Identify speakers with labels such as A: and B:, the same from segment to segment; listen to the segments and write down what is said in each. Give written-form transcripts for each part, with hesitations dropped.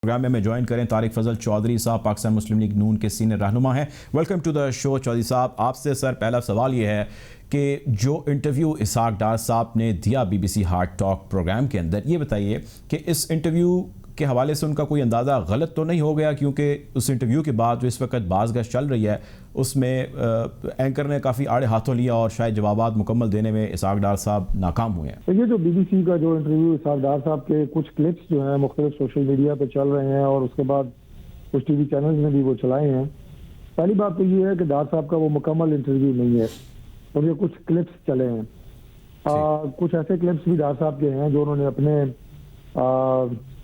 A: Programme में join करें तारिक फजल चौधरी साहब, पाकिस्तान मुस्लिम लीग नून के सीनियर रहनुमा हैं। Welcome to the show Chaudhary साहब। आपसे सर पहला सवाल ये है कि जो इंटरव्यू इसहाक डार साहब ने दिया BBC हार्ट टॉक प्रोग्राम के अंदर, ये बताइए कि इस इंटरव्यू के हवाले से उनका कोई अंदाज़ा गलत तो नहीं हो गया, क्योंकि उस इंटरव्यू के बाद जो इस वक्त बाज़गश चल रही है उसमें एंकर ने काफ़ी आड़े हाथों लिया और शायद जवाबात मुकम्मल देने में इसहाक डार साहब नाकाम हुए हैं।
B: तो ये जो BBC का जो इंटरव्यू इसहाक डार साहब के कुछ क्लिप्स जो हैं मुख्तलिफ सोशल मीडिया पे चल रहे हैं और उसके बाद कुछ TV चैनल्स में भी वो चलाए हैं। पहली बात तो ये है कि डार साहब का वो मुकम्मल इंटरव्यू नहीं है और ये कुछ क्लिप्स चले हैं। कुछ ऐसे क्लिप्स भी डार साहब के हैं जो उन्होंने अपने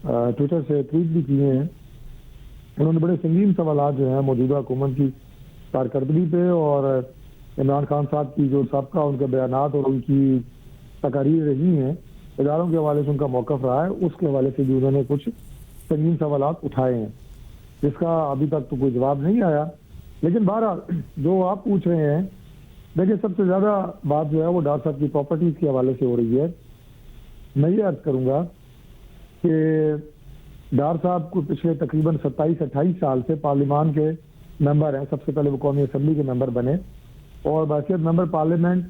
B: ट्विटर से ट्वीट भी किए हैं। उन्होंने बड़े संगीन सवाल जो हैं मौजूदा हुकूमत की कारकर्दगी पे और इमरान खान साहब की जो सबका उनके बयानात और उनकी तकारीर रही हैं, इदारों के हवाले से उनका मौक़िफ़ रहा है, उसके हवाले से भी उन्होंने कुछ संगीन सवाल उठाए हैं जिसका अभी तक तो कोई जवाब नहीं आया। लेकिन बहरहाल जो आप पूछ रहे हैं, देखिए सबसे ज़्यादा बात जो है वो डार साहब की प्रॉपर्टीज़ के हवाले से हो रही है। मैं ये अर्ज़ करूँगा कि डार साहब को पिछले तकरीबन 27-28 साल से पार्लियामान के मेंबर हैं। सबसे पहले वो कौमी असम्बली के मेंबर बने और बासियत मेंबर पार्लियामेंट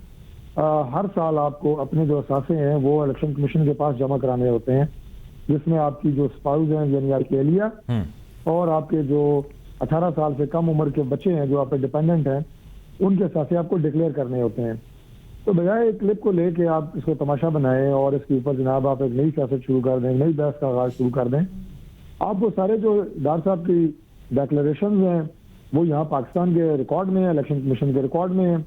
B: हर साल आपको अपने जो असासे हैं वो इलेक्शन कमीशन के पास जमा कराने होते हैं, जिसमें आपकी जो स्पाउस हैं यानी आपकी एहलिया और आपके जो 18 साल से कम उम्र के बच्चे हैं जो आपके डिपेंडेंट हैं, उनके असासे आपको डिक्लेयर करने होते हैं। तो बजाय एक क्लिप को लेके आप इसको तमाशा बनाएं और इसके ऊपर जनाब आप एक नई सियासत शुरू कर दें, नई बहस का आगाज शुरू कर दें, आप वो सारे जो डार साहब की डिक्लेरेशन हैं वो यहाँ पाकिस्तान के रिकॉर्ड में है, इलेक्शन कमीशन के रिकॉर्ड में है,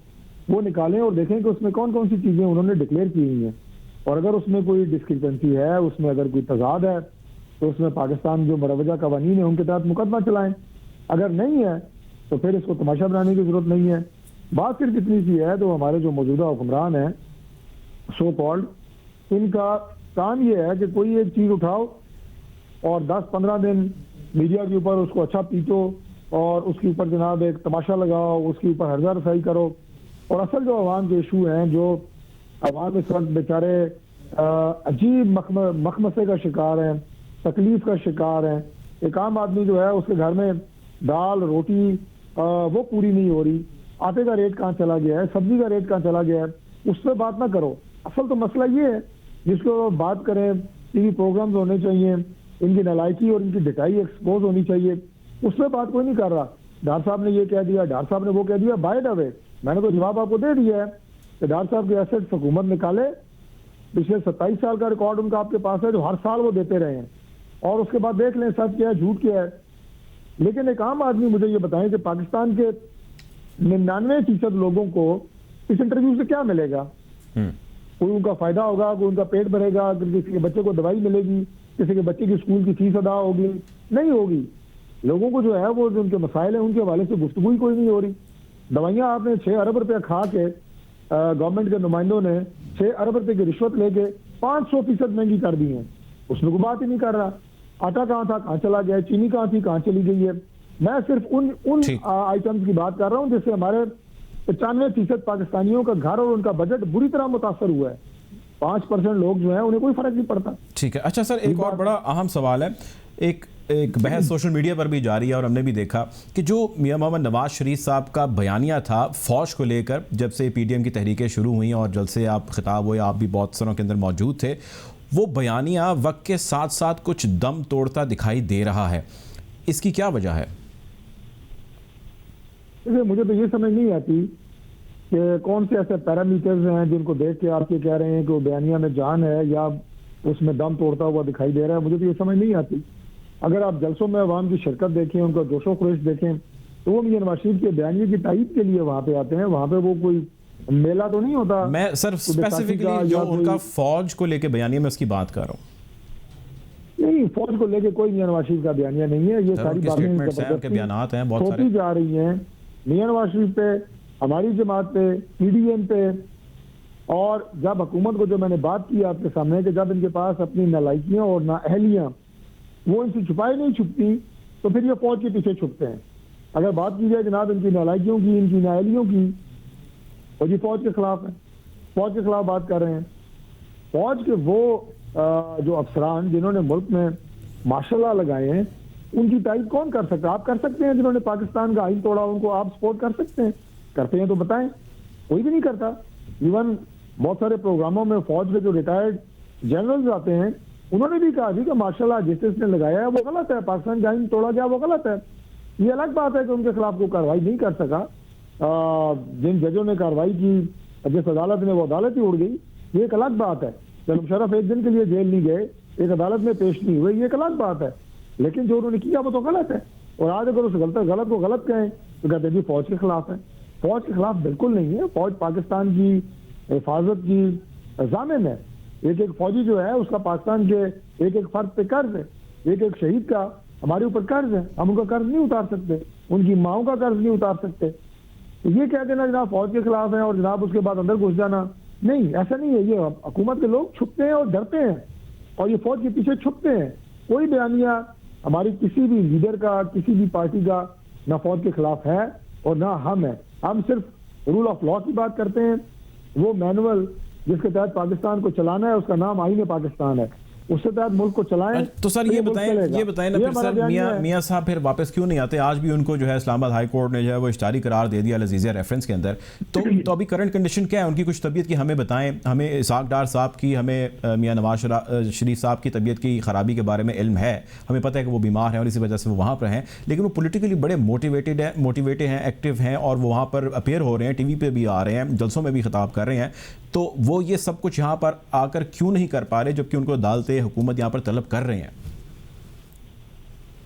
B: वो निकालें और देखें कि उसमें कौन कौन सी चीज़ें उन्होंने डिक्लेयर की हुई हैं और अगर उसमें कोई डिस्क्रिपेंसी है, उसमें अगर कोई तजाद है तो उसमें पाकिस्तान जो मरवजा कवानीन है उनके तहत मुकदमा चलाएं। अगर नहीं है तो फिर इसको तमाशा बनाने की जरूरत नहीं है। बात सिर्फ इतनी सी है, तो हमारे जो मौजूदा हुक्मरान हैं सो कॉल्ड, इनका काम ये है कि कोई एक चीज़ उठाओ और 10-15 दिन मीडिया के ऊपर उसको अच्छा पीटो और उसके ऊपर जनाब एक तमाशा लगाओ, उसके ऊपर हर्जा रसाई करो और असल जो अवाम के इशू हैं, जो अवाम इस वक्त बेचारे अजीब मखमसे का शिकार हैं, तकलीफ का शिकार हैं। एक आम आदमी जो है उसके घर में दाल रोटी वो पूरी नहीं हो रही, आटे का रेट कहाँ चला गया है, सब्जी का रेट कहाँ चला गया है, उस पर बात ना करो। असल तो मसला ये है जिसको बात करें, TV प्रोग्राम्स होने चाहिए, इनकी नालायकी और इनकी डिटाई एक्सपोज होनी चाहिए, उस पर बात कोई नहीं कर रहा। डार साहब ने ये कह दिया, डार साहब ने वो कह दिया, बाय द वे मैंने तो जवाब आपको दे दिया है कि डार साहब के एसेट्स हुकूमत निकाले, पिछले 27 साल का रिकॉर्ड उनका आपके पास है जो हर साल वो देते रहे हैं और उसके बाद देख लें सच क्या है झूठ क्या है। लेकिन एक आम आदमी मुझे ये बताएं कि पाकिस्तान के 99% लोगों को इस इंटरव्यू से क्या मिलेगा? कोई उनका फायदा होगा, कोई उनका पेट भरेगा, किसी के बच्चे को दवाई मिलेगी, किसी के बच्चे की स्कूल की फीस अदा होगी? नहीं होगी। लोगों को जो है वो जो उनके मसाइल हैं उनके हवाले से गुफ्तगू ही कोई नहीं हो रही। दवाइयाँ आपने 6 अरब रुपया खा के गवर्नमेंट के नुमाइंदों ने 6 अरब रुपए की रिश्वत लेके 500% महंगी कर दी हैं, उसमें कोई बात ही नहीं कर रहा। आटा कहाँ था, कहाँ चला गया, चीनी कहाँ थी, कहाँ चली गई है। मैं सिर्फ उन आइटम्स की बात कर रहा हूँ जिससे हमारे 95% पाकिस्तानियों का घर और उनका बजट बुरी तरह मुतासर हुआ है। 5% लोग जो हैं उन्हें कोई फर्क नहीं पड़ता।
A: ठीक है। अच्छा सर, एक और बड़ा अहम सवाल है, एक बहस सोशल मीडिया पर भी जारी है और हमने भी देखा कि जो मियां मोहम्मद नवाज शरीफ साहब का बयानिया था फौज को लेकर, जब से PDM की तहरीकें शुरू हुई और जब से आप खिताब हुए, आप भी बहुत सरों के अंदर मौजूद थे, वो बयानिया वक्त के साथ साथ कुछ दम तोड़ता दिखाई दे रहा है, इसकी क्या वजह है?
B: मुझे तो ये समझ नहीं आती कि कौन से ऐसे पैरामीटर्स हैं जिनको देख के आप ये कह रहे हैं कि वो बयानिया में जान है या उसमें दम तोड़ता हुआ दिखाई दे रहा है। मुझे तो ये समझ नहीं आती। अगर आप जलसों में अवाम की शिरकत देखें, उनका जोशो खरोश देखें, तो वो मियां नवाज शरीफ के बयानिए की तायीद के लिए वहाँ पे आते हैं। वहाँ पे वो कोई मेला तो नहीं होता।
A: मैं सर स्पेसिफिकली जो उनका फौज को लेके बयानिया में उसकी बात कर रहा हूँ।
B: नहीं, फौज को लेके कोई मियां नवाज शरीफ का बयानिया नहीं है। ये सारी बातें
A: बयानात हैं बहुत
B: सारी जा रही हैं मियां नवाज शरीफ पे, हमारी जमात पे, PDM पे। और जब हुकूमत को जो मैंने बात की आपके सामने कि जब इनके पास अपनी नालायकियाँ और नाअहलियाँ वो इनसे छुपाई नहीं छुपती तो फिर ये फौज के पीछे छुपते हैं। अगर बात की जाए जनाब इनकी नालायकियों की, इनकी नाअहलियों की, तो ये फौज के खिलाफ है, फौज के खिलाफ बात कर रहे हैं। फौज के वो जो अफसरान जिन्होंने मुल्क में मार्शल लॉ लगाए हैं, उनकी तारीफ कौन कर सकता है? आप कर सकते हैं। जिन्होंने पाकिस्तान का आइन तोड़ा उनको आप सपोर्ट कर सकते हैं? करते हैं तो बताएं। कोई भी नहीं करता। इवन बहुत सारे प्रोग्रामों में फौज के जो रिटायर्ड जनरल्स आते हैं उन्होंने भी कहा कि मार्शल लॉ जिस जिसने लगाया है वो गलत है, पाकिस्तान का आइन तोड़ा गया वो गलत है। ये अलग बात है कि उनके खिलाफ कोई कार्रवाई नहीं कर सका। जिन जजों ने कार्रवाई की जिस अदालत ने, वो अदालत ही उड़ गई, ये एक अलग बात है। जब मुशर्रफ एक दिन के लिए जेल नहीं गए, एक अदालत में पेश नहीं हुए, ये एक अलग बात है। लेकिन जो उन्होंने किया वो तो गलत है। और आज अगर उस गलत को गलत कहें तो कहते हैं जी फौज के खिलाफ है। फौज के खिलाफ बिल्कुल नहीं है। फौज पाकिस्तान की हिफाजत की जामिन है। एक एक फौजी जो है उसका पाकिस्तान के एक एक फर्द पे कर्ज है। एक एक शहीद का हमारे ऊपर कर्ज है। हम उनका कर्ज नहीं उतार सकते, उनकी माओ का कर्ज नहीं उतार सकते। तो ये कह देना जनाब फौज के खिलाफ है और जनाब उसके बाद अंदर घुस जाना, नहीं, ऐसा नहीं है। ये हुकूमत के लोग छुपते हैं और डरते हैं और ये फौज के पीछे छुपते हैं। कोई बयानिया हमारी किसी भी लीडर का, किसी भी पार्टी का ना फौज के खिलाफ है और ना हम है। हम सिर्फ रूल ऑफ लॉ की बात करते हैं। वो मैनुअल जिसके तहत पाकिस्तान को चलाना है उसका नाम आईन पाकिस्तान है, उसके तहत मुल्क को चलाएं।
A: तो सर ये बताएं ना फिर सर मियां साहब फिर वापस क्यों नहीं आते? आज भी उनको जो है इस्लामाबाद हाई कोर्ट ने जो है वो इश्तारी करार दे दिया अल-अज़ीज़िया रेफरेंस के अंदर। तो अभी करंट कंडीशन क्या है उनकी? कुछ तबीयत की हमें बताएं। हमें इसाक डार साहब की, हमें मियां नवाज शरीफ साहब की तबीयत की खराबी के बारे में इल्म है। हमें पता है कि वो बीमार हैं और इसी वजह से वो वहाँ पर हैं, लेकिन वो पोलिटिकली बड़े मोटिवेटेड हैं, एक्टिव हैं और वो वहाँ पर अपेयर हो रहे हैं, टीवी पर भी आ रहे हैं, जलसों में भी खिताब कर रहे हैं। तो वो ये सब कुछ यहाँ पर आकर क्यों नहीं कर पा रहे, जबकि उनको अदालतें, हुकूमत यहाँ पर तलब कर रहे हैं?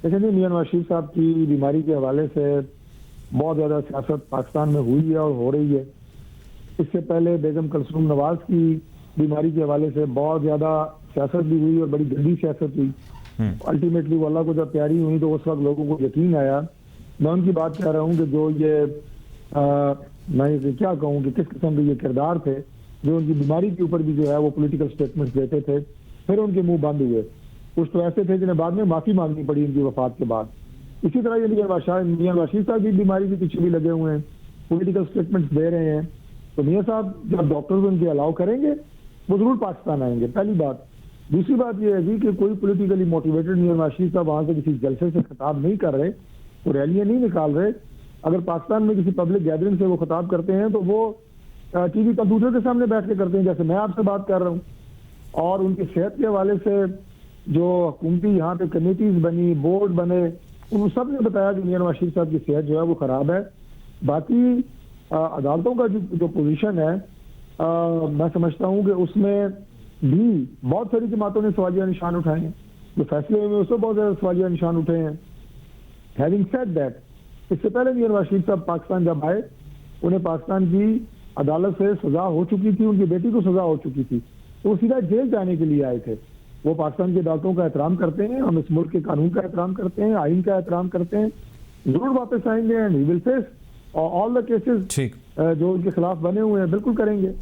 B: देखिए मियां नवाज शरीफ साहब की बीमारी के हवाले से बहुत ज़्यादा सियासत पाकिस्तान में हुई है और हो रही है। इससे पहले बेगम कलसूम नवाज की बीमारी के हवाले से बहुत ज़्यादा सियासत भी हुई और बड़ी गंदी सियासत हुई। अल्टीमेटली वो अल्लाह को जब प्यारी हुई तो उस वक्त लोगों को यकीन आया। मैं उनकी बात कह रहा हूँ कि जो मैं क्या कहूँ कि किस किस्म के ये किरदार थे जो उनकी बीमारी के ऊपर भी जो है वो पॉलिटिकल स्टेटमेंट्स देते थे, फिर उनके मुंह बंद हुए। कुछ तो ऐसे थे जिन्हें बाद में माफी मांगनी पड़ी उनकी वफात के बाद। इसी तरह ये मियां नवाज शरीफ साहब की बीमारी के पीछे भी लगे हुए हैं, पॉलिटिकल स्टेटमेंट्स दे रहे हैं। तो मियां साहब जब डॉक्टर्स उनके अलाउ करेंगे वो जरूर पाकिस्तान आएंगे, पहली बात। दूसरी बात यह है कि कोई पॉलिटिकली मोटिवेटेड मियां नवाज शरीफ साहब वहां से किसी जलसे से खिताब नहीं कर रहे, वो रैलियां नहीं निकाल रहे। अगर पाकिस्तान में किसी पब्लिक गैदरिंग से वो खिताब करते हैं तो वो टीवी कंप्यूटर के सामने बैठ के करते हैं, जैसे मैं आपसे बात कर रहा हूँ। और उनकी सेहत के हवाले से जो हुकूमती यहाँ पे कमेटीज बनी, बोर्ड बने, उन सब ने बताया कि मियां नवाज शरीफ साहब की सेहत जो है वो खराब है। बाकी अदालतों का जो पोजीशन है मैं समझता हूँ कि उसमें भी बहुत सारी जमातों ने सवालिया निशान उठाए हैं। जो फैसले में उसमें बहुत ज्यादा सवालिया निशान उठे हैं। हैविंग सेड दैट, इससे पहले मियां नवाज शरीफ साहब पाकिस्तान जब आए उन्हें पाकिस्तान की अदालत से सजा हो चुकी थी, उनकी बेटी को सजा हो चुकी थी, तो वो सीधा जेल जाने के लिए आए थे। वो पाकिस्तान की अदालतों का एहतराम करते हैं, हम इस मुल्क के कानून का एहतराम करते हैं, आइन का एहतराम करते हैं। जरूर वापस आएंगे and he will face all the cases जो उनके खिलाफ बने हुए हैं, बिल्कुल करेंगे।